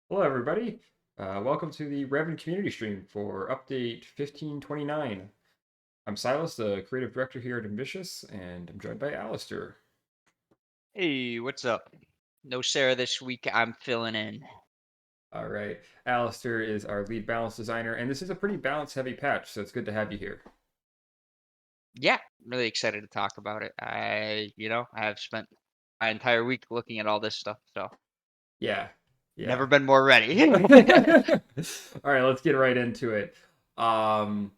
Hello, everybody. Welcome to the REVN community stream for update 1529. I'm Silas, the creative director here at Ambitious, and I'm joined by Alistair. Hey, what's up? No Sarah this week. I'm filling in. All right, Alistair is our lead balance designer, and this is a pretty balance heavy patch, so it's good to have you here. Yeah, I'm really excited to talk about it. I have spent my entire week looking at all this stuff, so Yeah, never yeah. been more ready. All right, let's get right into it. Um,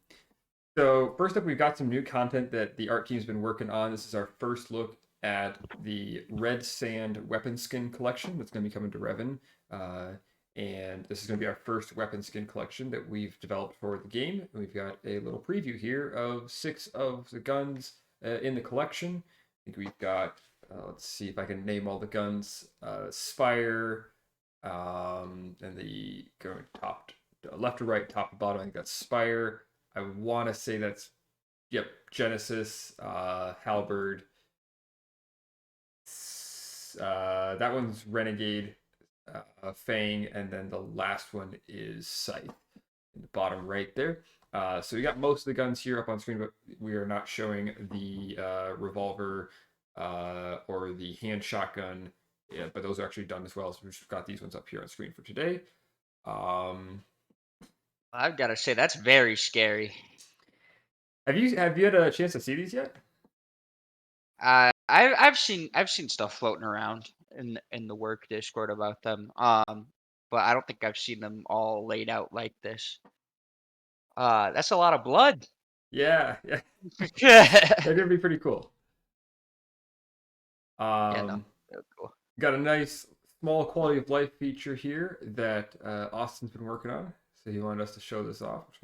So first up, we've got some new content that the art team's been working on. This is our first look at the Red Sand weapon skin collection that's going to be coming to Revan. Uh, and this is going to be our first weapon skin collection that we've developed for the game. And we've got a little preview here of 6 of the guns in the collection. I think we've got, let's see if I can name all the guns. Spire, and the going top, left to right, top to bottom. I think that's Spire. I want to say that's, yep, Genesis, Halberd. That one's Renegade, Fang, and then the last one is Scythe in the bottom right there. So we got most of the guns here up on screen, but we are not showing the revolver or the hand shotgun. Yeah, but those are actually done as well. So we've got these ones up here on screen for today. Um, I've got to say that's very scary. have you had a chance to see these yet? I've seen stuff floating around in the work Discord about them. But I don't think I've seen them all laid out like this. That's a lot of blood. Yeah, yeah, they're gonna be pretty cool. Yeah, no, Um, they're cool. got a nice small quality of life feature here that Austin's been working on. So he wanted us to show this off. I'm just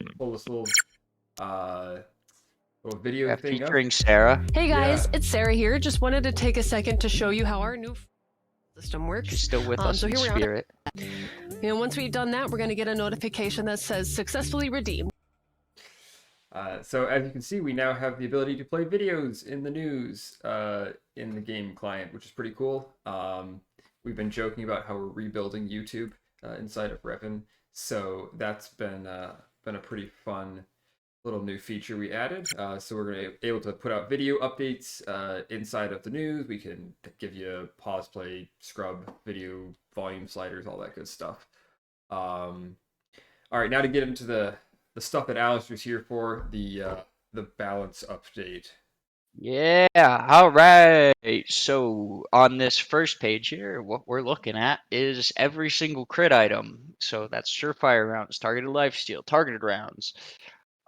gonna pull this uh, little video Yeah, thing up. featuring Sarah. Hey Yeah. guys, it's Sarah here. Just wanted to take a second to show you how our new system works. She's still with us So in here we are. spirit. Once we've done that, we're going to get a notification that says successfully redeemed. So as you can see, we now have the ability to play videos in the news in the game client, which is pretty cool. We've been joking about how we're rebuilding YouTube inside of Revan, so that's been a pretty fun little new feature we added. So we're gonna be able to put out video updates inside of the news. We can give you pause, play, scrub, video volume sliders, all that good stuff. All right, now to get into the stuff that Alistair's here for, the balance update. Yeah, all right. So on this first page here, what we're looking at is every single crit item. So that's surefire rounds, targeted lifesteal, targeted rounds.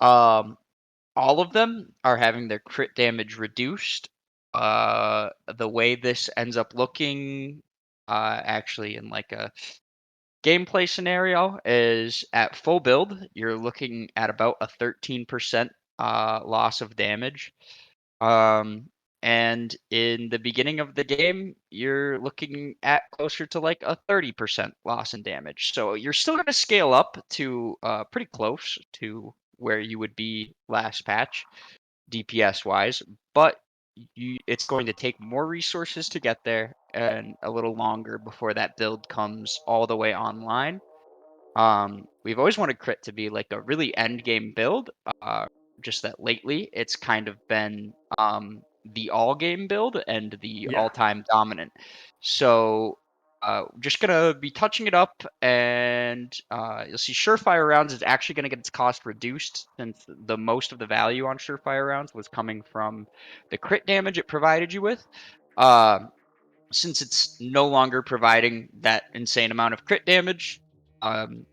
Um, all of them are having their crit damage reduced. The way this ends up looking, actually in like a gameplay scenario is at full build, you're looking at about a 13% loss of damage. Um, and in the beginning of the game, you're looking at closer to like a 30% loss in damage. So you're still going to scale up to pretty close to where you would be last patch, DPS wise, but it's going to take more resources to get there and a little longer before that build comes all the way online. We've always wanted crit to be like a really end game build. Just that lately it's kind of been the all game build and the Yeah. all time dominant. So just gonna be touching it up, and you'll see surefire rounds is actually gonna get its cost reduced since the most of the value on surefire rounds was coming from the crit damage it provided you with. Uh, since it's no longer providing that insane amount of crit damage, um,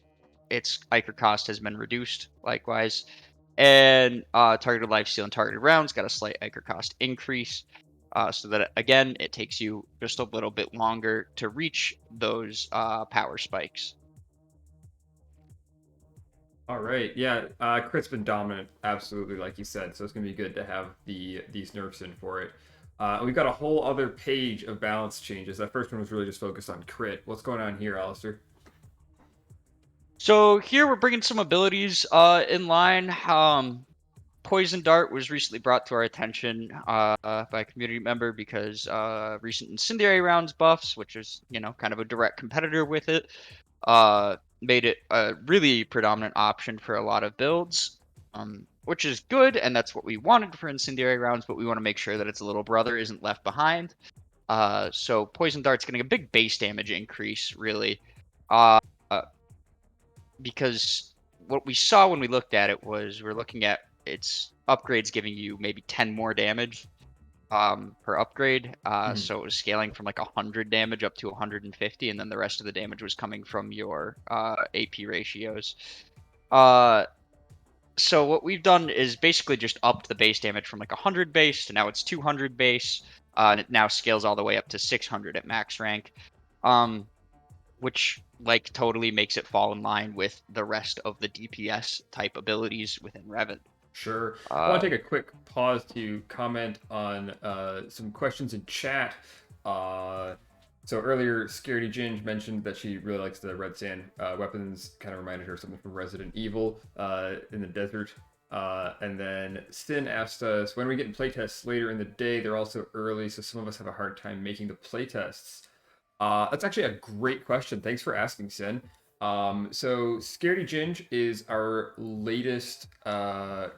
its Iker cost has been reduced likewise. And targeted lifesteal and targeted rounds got a slight Iker cost increase. So that again, it takes you just a little bit longer to reach those power spikes. All right. Yeah. Crit's been dominant, absolutely, like you said. So it's gonna be good to have these nerfs in for it. We've got a whole other page of balance changes. That first one was really just focused on crit. What's going on here, Alistair? So here we're bringing some abilities in line. Poison Dart was recently brought to our attention by a community member because recent Incendiary Rounds buffs, which is, kind of a direct competitor with it, made it a really predominant option for a lot of builds, which is good, and that's what we wanted for Incendiary Rounds, but we want to make sure that its little brother isn't left behind. So Poison Dart's getting a big base damage increase, really, uh, because what we saw when we looked at it was we're looking at its upgrades giving you maybe 10 more damage per upgrade. So it was scaling from like 100 damage up to 150, and then the rest of the damage was coming from your AP ratios. So what we've done is basically just upped the base damage from like 100 base to now it's 200 base, and it now scales all the way up to 600 at max rank, which like totally makes it fall in line with the rest of the DPS type abilities within REVN. Sure. I want to take a quick pause to comment on some questions in chat. So earlier, Scaredy Ginge mentioned that she really likes the red sand weapons. Kind of reminded her of something from Resident Evil in the desert. And then Sin asked us, when are we getting playtests later in the day? They're also early, so some of us have a hard time making the playtests. That's actually a great question. Thanks for asking, Sin. So Scaredy Ginge is our latest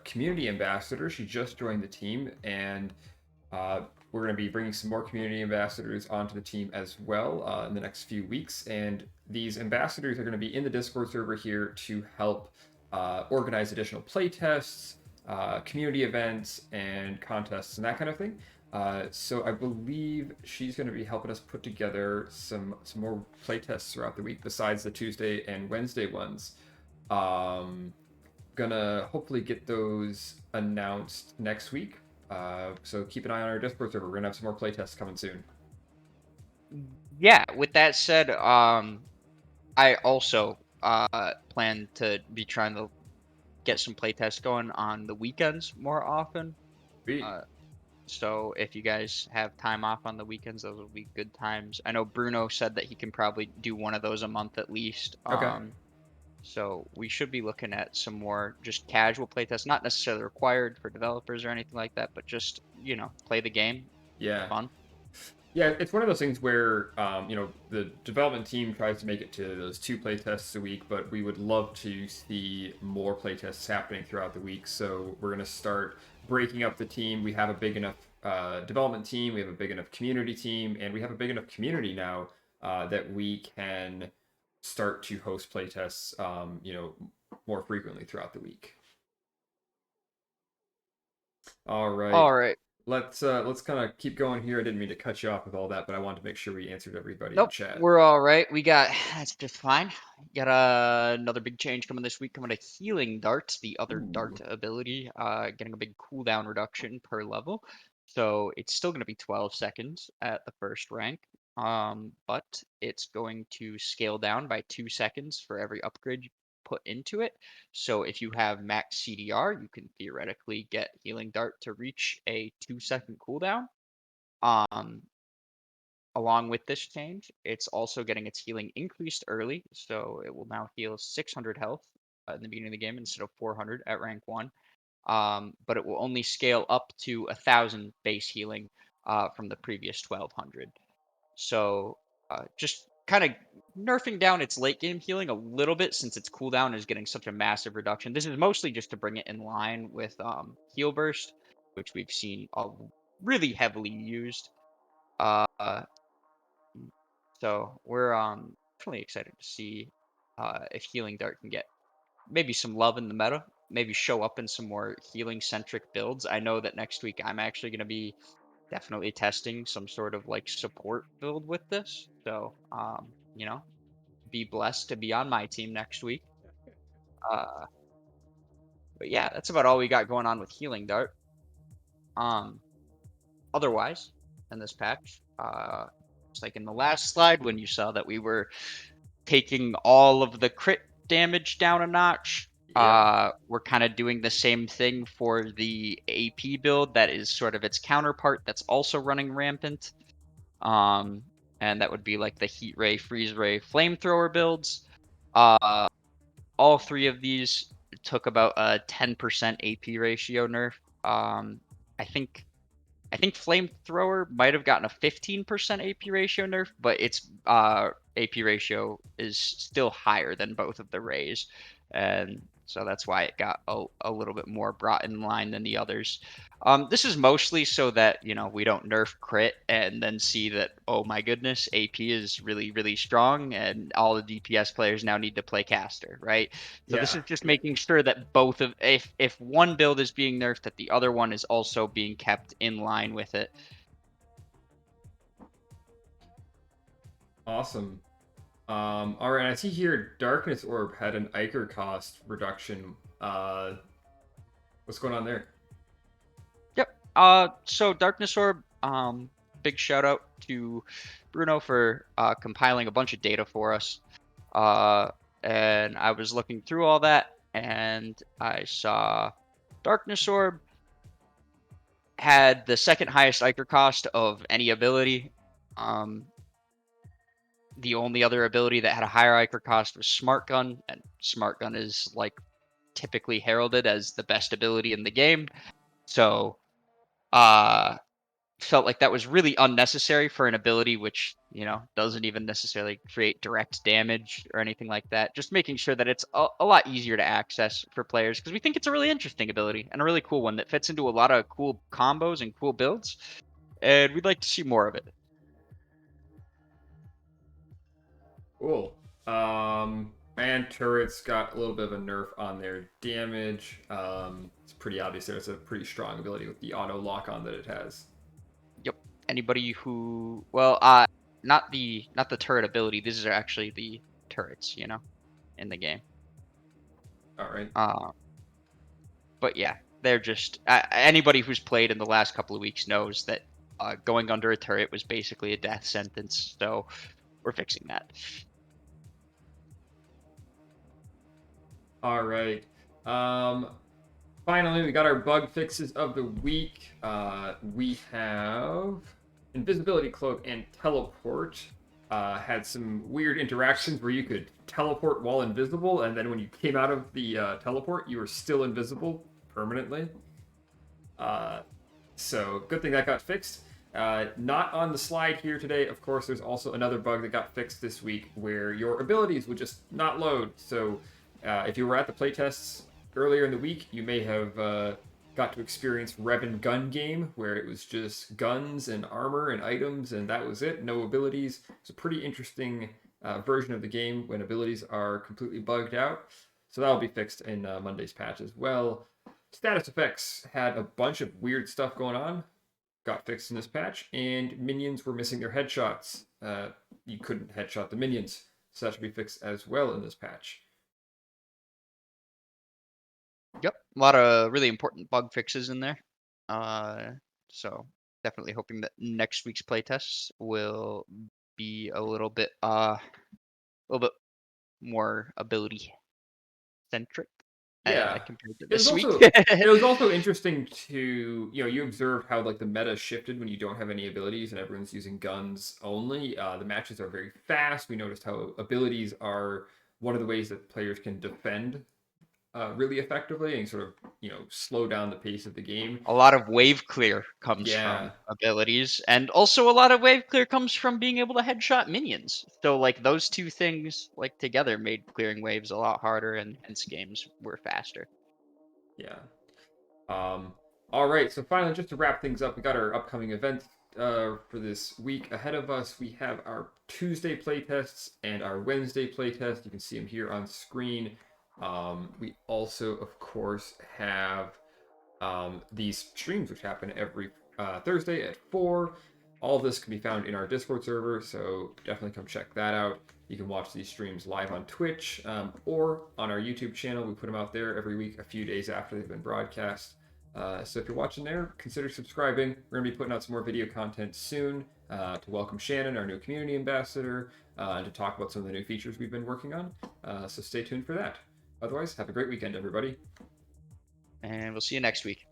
community ambassador. She just joined the team, and we're going to be bringing some more community ambassadors onto the team as well in the next few weeks. And these ambassadors are going to be in the Discord server here to help organize additional playtests, community events, and contests, and that kind of thing. So I believe she's going to be helping us put together some more playtests throughout the week besides the Tuesday and Wednesday ones. Gonna hopefully get those announced next week. So keep an eye on our Discord server. We're gonna have some more playtests coming soon. Yeah, with that said, I also plan to be trying to get some playtests going on the weekends more often. So if you guys have time off on the weekends, those will be good times. I know Bruno said that he can probably do one of those a month at least. Okay. So we should be looking at some more just casual playtests, not necessarily required for developers or anything like that, but just, play the game. Yeah. Fun. Yeah, it's one of those things where the development team tries to make it to those 2 playtests a week, but we would love to see more playtests happening throughout the week. So we're gonna start breaking up the team. We have a big enough development team, we have a big enough community team, and we have a big enough community now that we can start to host playtests, more frequently throughout the week. All right. All right. Let's kind of keep going here. I didn't mean to cut you off with all that, but I wanted to make sure we answered everybody in Nope, chat. we're all right. That's just fine. Got another big change coming this week, coming to Healing Dart, the other dart ability, getting a big cooldown reduction per level. So it's still going to be 12 seconds at the first rank, but it's going to scale down by 2 seconds for every upgrade you put into it. So if you have max CDR, you can theoretically get Healing Dart to reach a 2-second cooldown. Along with this change, it's also getting its healing increased early, so it will now heal 600 health in the beginning of the game instead of 400 at rank 1. But it will only scale up to 1,000 base healing from the previous 1,200. So just kind of nerfing down its late game healing a little bit since its cooldown is getting such a massive reduction. This is mostly just to bring it in line with Heal Burst, which we've seen really heavily used. So we're definitely excited to see if Healing Dart can get maybe some love in the meta, maybe show up in some more healing centric builds. I know that next week I'm actually going to be definitely testing some sort of like support build with this. So be blessed to be on my team next week. But yeah, that's about all we got going on with Healing Dart. Otherwise, in this patch, it's like in the last slide when you saw that we were taking all of the crit damage down a notch. Yeah. We're kind of doing the same thing for the AP build that is sort of its counterpart that's also running rampant. And that would be like the Heat Ray, Freeze Ray, Flamethrower builds. All 3 of these took about a 10% AP ratio nerf. I think Flamethrower might have gotten a 15% AP ratio nerf, but its AP ratio is still higher than both of the rays, and so that's why it got a little bit more brought in line than the others. This is mostly so that we don't nerf crit and then see that, oh my goodness, AP is really really strong and all the DPS players now need to play caster, right? So this Yeah. is just making sure that both of if one build is being nerfed, that the other one is also being kept in line with it. Awesome. All right, I see here Darkness Orb had an Iker cost reduction. What's going on there? Yep. So Darkness Orb, big shout out to Bruno for compiling a bunch of data for us. And I was looking through all that, and I saw Darkness Orb had the second highest Iker cost of any ability. The only other ability that had a higher Iker cost was Smart Gun, and Smart Gun is like typically heralded as the best ability in the game. So, felt like that was really unnecessary for an ability which doesn't even necessarily create direct damage or anything like that. Just making sure that it's a lot easier to access for players, because we think it's a really interesting ability and a really cool one that fits into a lot of cool combos and cool builds, and we'd like to see more of it. Cool. And turrets got a little bit of a nerf on their damage. It's pretty obvious there. It's a pretty strong ability with the auto lock on that it has. Yep. Anybody who, well, not the turret ability. These are actually the turrets, in the game. All right. But yeah, they're just anybody who's played in the last couple of weeks knows that going under a turret was basically a death sentence. So we're fixing that. All right. Finally, we got our bug fixes of the week. We have Invisibility Cloak and Teleport. Had some weird interactions where you could teleport while invisible, and then when you came out of the teleport, you were still invisible permanently. So good thing that got fixed. Not on the slide here today, of course, there's also another bug that got fixed this week where your abilities would just not load. So if you were at the playtests earlier in the week, you may have got to experience REVN gun game, where it was just guns and armor and items, and that was it. No abilities. It's a pretty interesting version of the game when abilities are completely bugged out. So that'll be fixed in Monday's patch as well. Status effects had a bunch of weird stuff going on. Got fixed in this patch, and minions were missing their headshots. You couldn't headshot the minions, so that should be fixed as well in this patch. Yep, a lot of really important bug fixes in there. So definitely hoping that next week's playtests will be a little bit more ability centric. Yeah, Compared to it was this week. also it was also interesting to you observed how like the meta shifted when you don't have any abilities and everyone's using guns only. The matches are very fast. We noticed how abilities are one of the ways that players can defend really effectively and sort of slow down the pace of the game. A lot of wave clear comes Yeah, from abilities, and also a lot of wave clear comes from being able to headshot minions. So like those two things like together made clearing waves a lot harder, and hence games were faster. yeah. All right, so finally, just to wrap things up, we got our upcoming event for this week ahead of us. We have our Tuesday playtests and our Wednesday playtest. You can see them here on screen. We also, of course, have these streams, which happen every Thursday at 4. All of this can be found in our Discord server, so definitely come check that out. You can watch these streams live on Twitch or on our YouTube channel. We put them out there every week, a few days after they've been broadcast. So if you're watching there, consider subscribing. We're going to be putting out some more video content soon to welcome Shannon, our new community ambassador, and to talk about some of the new features we've been working on. So stay tuned for that. Otherwise, have a great weekend, everybody. And we'll see you next week.